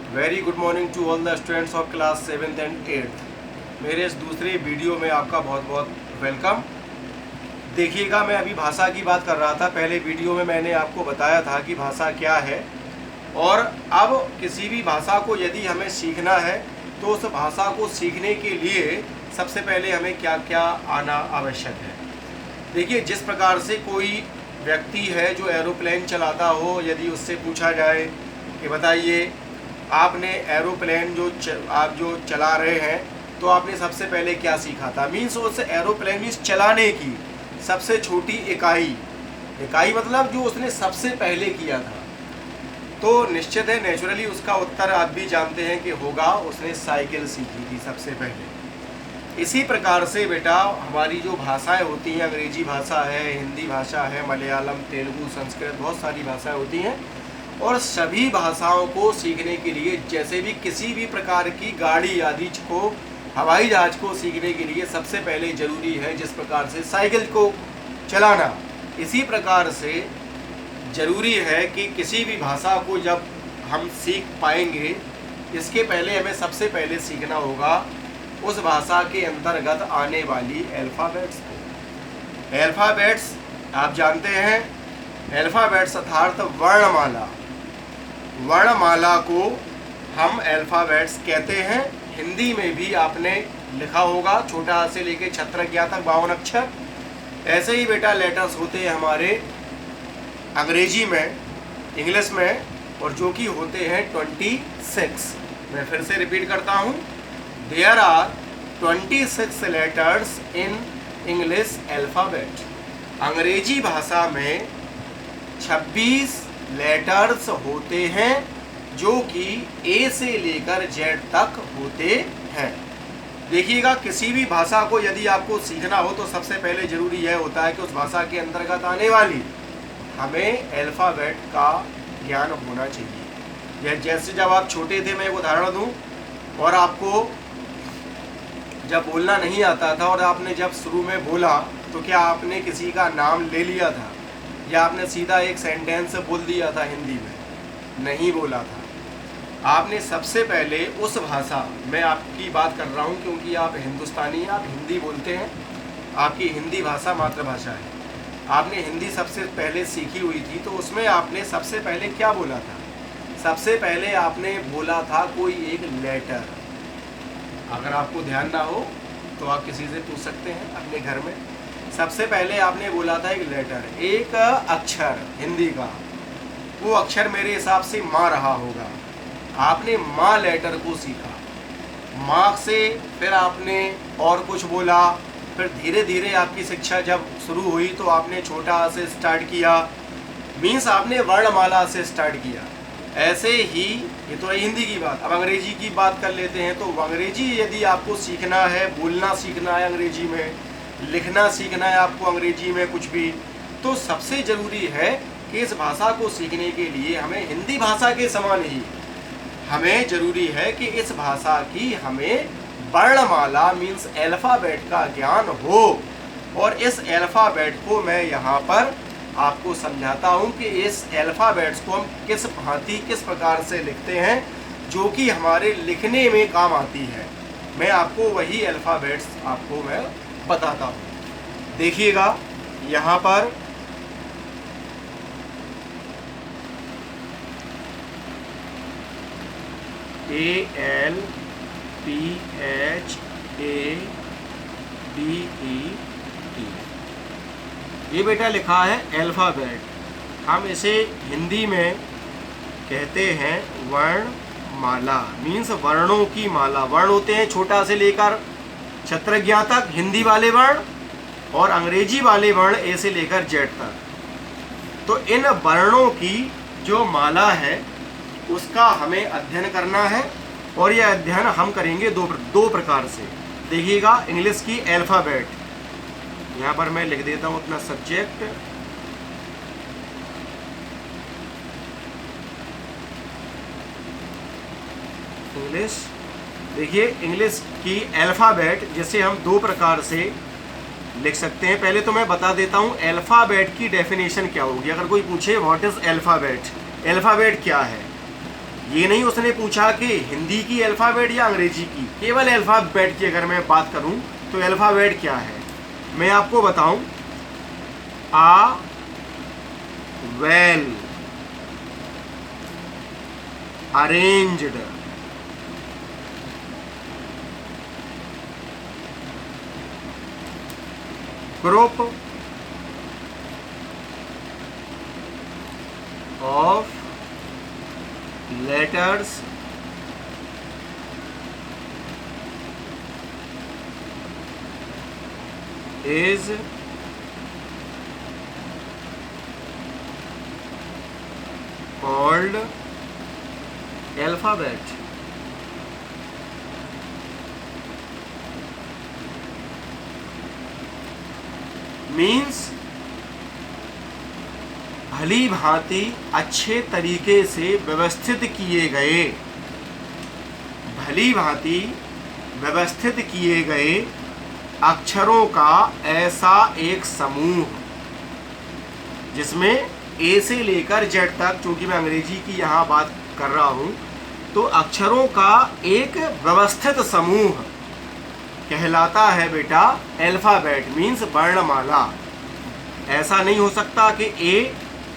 Very good morning to all the students of class 7th and 8th। मेरे इस दूसरे video में आपका बहुत बहुत वेलकम। देखिएगा, मैं अभी भाषा की बात कर रहा था। पहले वीडियो में मैंने आपको बताया था कि भाषा क्या है, और अब किसी भी भाषा को यदि हमें सीखना है तो उस भाषा को सीखने के लिए सबसे पहले हमें क्या क्या आना आवश्यक है। देखिए, जिस प्रकार से कोई व्यक्ति है जो एरोप्लेन चलाता हो, यदि उससे पूछा जाए कि बताइए आपने एरोप्लेन आप जो चला रहे हैं तो आपने सबसे पहले क्या सीखा था, मीन्स उस एरोप्लेन मीन्स चलाने की सबसे छोटी इकाई मतलब जो उसने सबसे पहले किया था, तो निश्चित है नेचुरली उसका उत्तर आप भी जानते हैं कि होगा उसने साइकिल सीखी थी सबसे पहले। इसी प्रकार से बेटा हमारी जो भाषाएं होती हैं, अंग्रेजी भाषा है, हिंदी भाषा है, मलयालम, तेलुगु, संस्कृत, बहुत सारी भाषाएं होती हैं, और सभी भाषाओं को सीखने के लिए जैसे भी किसी भी प्रकार की गाड़ी आदि को, हवाई जहाज को सीखने के लिए सबसे पहले ज़रूरी है जिस प्रकार से साइकिल को चलाना, इसी प्रकार से ज़रूरी है कि किसी भी भाषा को जब हम सीख पाएंगे, इसके पहले हमें सबसे पहले सीखना होगा उस भाषा के अंतर्गत आने वाली अल्फ़ाबेट्स को। अल्फ़ाबेट्स आप जानते हैं, अल्फ़ाबेट्स अर्थात वर्णमाला। वर्णमाला को हम अल्फ़ाबेट्स कहते हैं। हिंदी में भी आपने लिखा होगा, छोटा से लेके छत्रज्ञा तक 52 अक्षर। ऐसे ही बेटा लेटर्स होते हैं हमारे अंग्रेजी में, इंग्लिश में, और जो कि होते हैं 26। मैं फिर से रिपीट करता हूँ, there are 26 letters in English alphabet. अंग्रेजी भाषा में 26 लेटर्स होते हैं जो कि ए से लेकर जेड तक होते हैं। देखिएगा, किसी भी भाषा को यदि आपको सीखना हो तो सबसे पहले ज़रूरी यह होता है कि उस भाषा के अंतर्गत आने वाली हमें अल्फ़ाबेट का ज्ञान होना चाहिए। जैसे जब आप छोटे थे, मैं एक उदाहरण दूं, और आपको जब बोलना नहीं आता था और आपने जब शुरू में बोला तो क्या आपने किसी का नाम ले लिया था या आपने सीधा एक सेंटेंस बोल दिया था हिंदी में? नहीं बोला था। आपने सबसे पहले उस भाषा, मैं आपकी बात कर रहा हूँ क्योंकि आप हिंदुस्तानी हैं, आप हिंदी बोलते हैं, आपकी हिंदी भाषा मातृभाषा है, आपने हिंदी सबसे पहले सीखी हुई थी, तो उसमें आपने सबसे पहले क्या बोला था? सबसे पहले आपने बोला था कोई एक लेटर। अगर आपको ध्यान ना हो तो आप किसी से पूछ सकते हैं अपने घर में। सबसे पहले आपने बोला था एक लेटर, एक अक्षर हिंदी का, वो अक्षर मेरे हिसाब से माँ रहा होगा। आपने माँ लेटर को सीखा, माँ से फिर आपने और कुछ बोला, फिर धीरे धीरे आपकी शिक्षा जब शुरू हुई तो आपने छोटा से स्टार्ट किया, मीन्स आपने वर्णमाला से स्टार्ट किया। ऐसे ही ये तो हिंदी की बात, अब अंग्रेजी की बात कर लेते हैं। तो अंग्रेजी यदि आपको सीखना है, बोलना सीखना है अंग्रेजी में, लिखना सीखना है आपको अंग्रेजी में कुछ भी, तो सबसे ज़रूरी है कि इस भाषा को सीखने के लिए हमें हिंदी भाषा के समान ही हमें ज़रूरी है कि इस भाषा की हमें वर्णमाला मीन्स अल्फ़ाबेट का ज्ञान हो। और इस अल्फ़ाबेट को मैं यहाँ पर आपको समझाता हूँ कि इस अल्फ़ाबेट्स को हम किस भांति किस प्रकार से लिखते हैं जो कि हमारे लिखने में काम आती है। मैं आपको वही अल्फ़ाबेट्स आपको मैं बताता हूँ। देखिएगा यहाँ पर ALPHABET, ये बेटा लिखा है अल्फ़ाबेट। हम इसे हिंदी में कहते हैं वर्णमाला, मीन्स वर्णों की माला। वर्ण होते हैं छोटा से लेकर छत्रज्ञा तक हिंदी वाले वर्ण, और अंग्रेजी वाले वर्ण ए से लेकर जेड तक। तो इन वर्णों की जो माला है उसका हमें अध्ययन करना है, और यह अध्ययन हम करेंगे दो प्रकार से। देखिएगा, इंग्लिश की अल्फ़ाबेट, यहाँ पर मैं लिख देता हूँ अपना सब्जेक्ट, इंग्लिश। देखिए, इंग्लिश की अल्फ़ाबेट जिसे हम दो प्रकार से लिख सकते हैं। पहले तो मैं बता देता हूँ अल्फ़ाबेट की डेफिनेशन क्या होगी। अगर कोई पूछे व्हाट इज़ अल्फ़ाबेट, अल्फ़ाबेट क्या है, ये नहीं उसने पूछा कि हिंदी की अल्फ़ाबेट या अंग्रेजी की, केवल अल्फ़ाबेट की अगर मैं बात करूं तो अल्फ़ाबेट क्या है मैं आपको बताऊं। A well arranged group of letters is called alphabet। Means भली भांति अच्छे तरीके से व्यवस्थित किए गए, भली भांति व्यवस्थित किए गए अक्षरों का ऐसा एक समूह जिसमें ए से लेकर जेड तक, चूंकि मैं अंग्रेजी की यहाँ बात कर रहा हूँ, तो अक्षरों का एक व्यवस्थित समूह कहलाता है बेटा अल्फ़ाबेट, मीन्स वर्णमाला। ऐसा नहीं हो सकता कि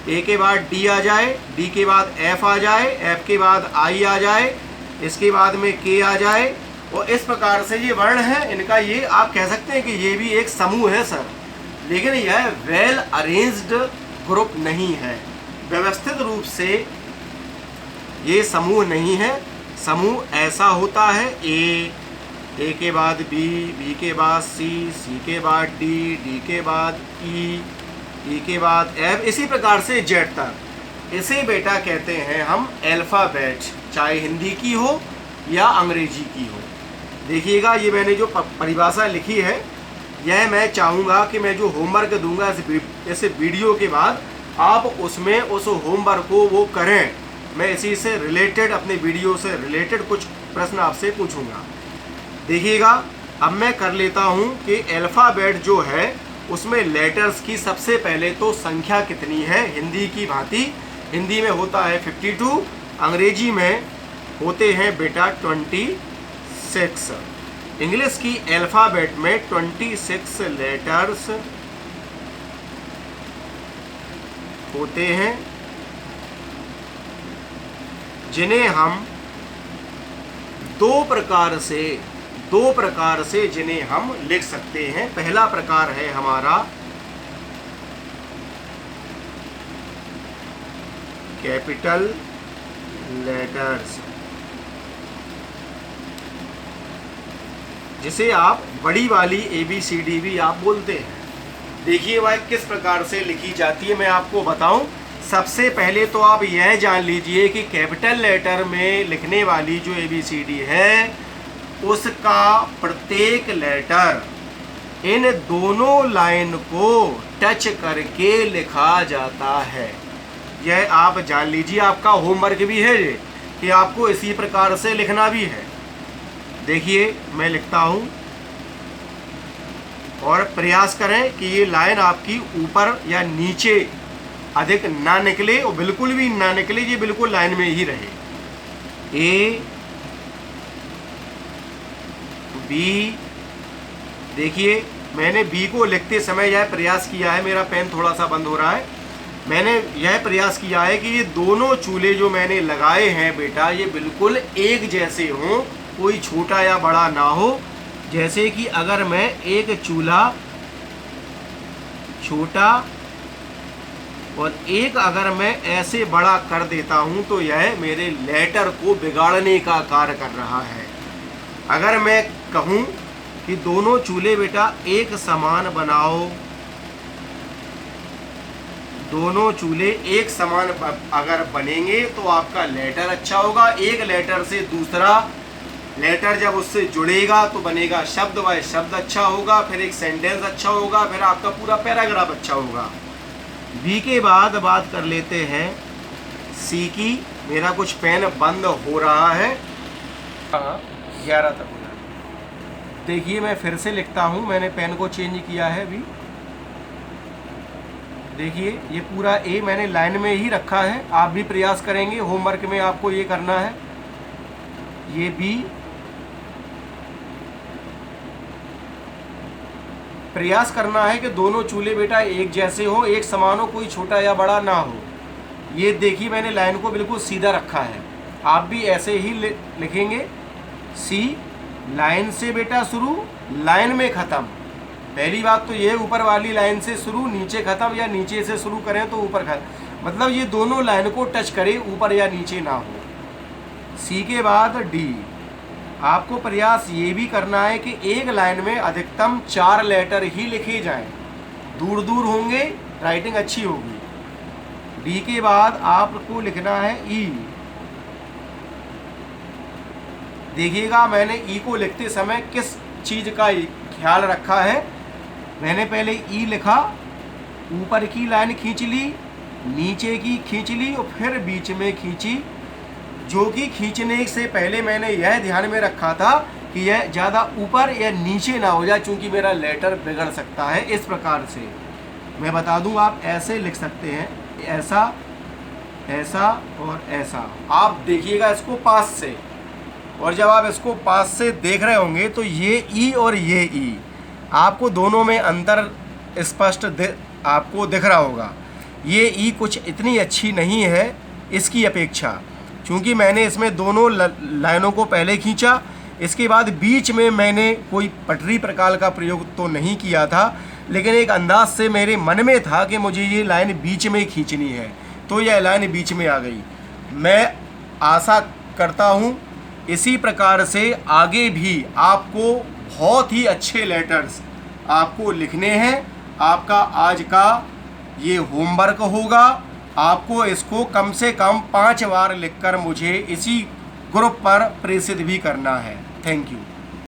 ए के बाद डी आ जाए, डी के बाद एफ आ जाए, एफ के बाद आई आ जाए, इसके बाद में के आ जाए, और इस प्रकार से ये वर्ण है इनका, ये आप कह सकते हैं कि ये भी एक समूह है सर, लेकिन यह वेल अरेंज्ड ग्रुप नहीं है, व्यवस्थित रूप से ये समूह नहीं है। समूह ऐसा होता है ए के बाद बी के बाद सी के बाद डी के बाद ई के बाद एफ, इसी प्रकार से जेड तक। इसे बेटा कहते हैं हम अल्फ़ाबेट, चाहे हिंदी की हो या अंग्रेजी की हो। देखिएगा ये मैंने जो परिभाषा लिखी है, यह मैं चाहूँगा कि मैं जो होमवर्क दूंगा इस वीडियो के बाद आप उसमें उस होमवर्क को वो करें। मैं इसी से रिलेटेड, अपने वीडियो से रिलेटेड कुछ प्रश्न आपसे पूछूंगा। देखिएगा अब मैं कर लेता हूँ कि अल्फ़ाबेट जो है उसमें लेटर्स की सबसे पहले तो संख्या कितनी है हिंदी की भांति। हिंदी में होता है 52, अंग्रेजी में होते हैं बेटा 26। इंग्लिश की अल्फ़ाबेट में 26 लेटर्स होते हैं, जिन्हें हम दो प्रकार से जिन्हें हम लिख सकते हैं। पहला प्रकार है हमारा कैपिटल लेटर्स, जिसे आप बड़ी वाली ABCD भी आप बोलते हैं। देखिए वह किस प्रकार से लिखी जाती है मैं आपको बताऊं। सबसे पहले तो आप यह जान लीजिए कि कैपिटल लेटर में लिखने वाली जो ABCD है उसका प्रत्येक लेटर इन दोनों लाइन को टच करके लिखा जाता है। यह आप जान लीजिए, आपका होमवर्क भी है ये कि आपको इसी प्रकार से लिखना भी है। देखिए मैं लिखता हूँ और प्रयास करें कि ये लाइन आपकी ऊपर या नीचे अधिक ना निकले और बिल्कुल भी ना निकले, ये बिल्कुल लाइन में ही रहे। ए बी, देखिए मैंने बी को लिखते समय यह प्रयास किया है, मेरा पेन थोड़ा सा बंद हो रहा है, मैंने यह प्रयास किया है कि ये दोनों चूल्हे जो मैंने लगाए हैं बेटा ये बिल्कुल एक जैसे हों, कोई छोटा या बड़ा ना हो। जैसे कि अगर मैं एक चूल्हा छोटा और एक अगर मैं ऐसे बड़ा कर देता हूं तो यह मेरे लेटर को बिगाड़ने का कार्य कर रहा है। अगर मैं कहूं कि दोनों चूल्हे बेटा एक समान बनाओ, दोनों चूल्हे एक समान अगर बनेंगे तो आपका लेटर अच्छा होगा। एक लेटर से दूसरा लेटर जब उससे जुड़ेगा तो बनेगा शब्द, वह शब्द अच्छा होगा, फिर एक सेंटेंस अच्छा होगा, फिर आपका पूरा पैराग्राफ अच्छा होगा। बी के बाद बात कर लेते हैं सी की। मेरा कुछ पेन बंद हो रहा है, 11 तक हो रहा है। देखिए मैं फिर से लिखता हूँ, मैंने पेन को चेंज किया है अभी। देखिए ये पूरा ए मैंने लाइन में ही रखा है। आप भी प्रयास करेंगे, होमवर्क में आपको ये करना है। ये बी, प्रयास करना है कि दोनों चूल्हे बेटा एक जैसे हो, एक समान हो, कोई छोटा या बड़ा ना हो। ये देखिए मैंने लाइन को बिल्कुल सीधा रखा है। आप भी ऐसे ही लिखेंगे। सी, लाइन से बेटा शुरू, लाइन में ख़त्म। पहली बात तो ये ऊपर वाली लाइन से शुरू, नीचे ख़त्म, या नीचे से शुरू करें तो ऊपर ख़त्म, मतलब ये दोनों लाइन को टच करे, ऊपर या नीचे ना हो। सी के बाद डी। आपको प्रयास ये भी करना है कि एक लाइन में अधिकतम 4 लेटर ही लिखे जाएं। दूर दूर होंगे, राइटिंग अच्छी होगी। डी के बाद आपको लिखना है ई। देखिएगा मैंने ई को लिखते समय किस चीज़ का ख्याल रखा है। मैंने पहले ई लिखा, ऊपर की लाइन खींच ली, नीचे की खींच ली और फिर बीच में खींची। जो कि खींचने से पहले मैंने यह ध्यान में रखा था कि यह ज़्यादा ऊपर या नीचे ना हो जाए, चूँकि मेरा लेटर बिगड़ सकता है। इस प्रकार से मैं बता दूं, आप ऐसे लिख सकते हैं, ऐसा, ऐसा और ऐसा। आप देखिएगा इसको पास से, और जब आप इसको पास से देख रहे होंगे तो ये ई और ये ई, आपको दोनों में अंतर स्पष्ट आपको दिख रहा होगा। ये ई कुछ इतनी अच्छी नहीं है इसकी अपेक्षा, क्योंकि मैंने इसमें दोनों लाइनों को पहले खींचा, इसके बाद बीच में मैंने कोई पटरी प्रकार का प्रयोग तो नहीं किया था, लेकिन एक अंदाज से मेरे मन में था कि मुझे ये लाइन बीच में खींचनी है, तो यह लाइन बीच में आ गई। मैं आशा करता हूँ इसी प्रकार से आगे भी आपको बहुत ही अच्छे लेटर्स आपको लिखने हैं। आपका आज का ये होमवर्क होगा। आपको इसको कम से कम 5 बार लिखकर मुझे इसी ग्रुप पर प्रेषित भी करना है। Thank you.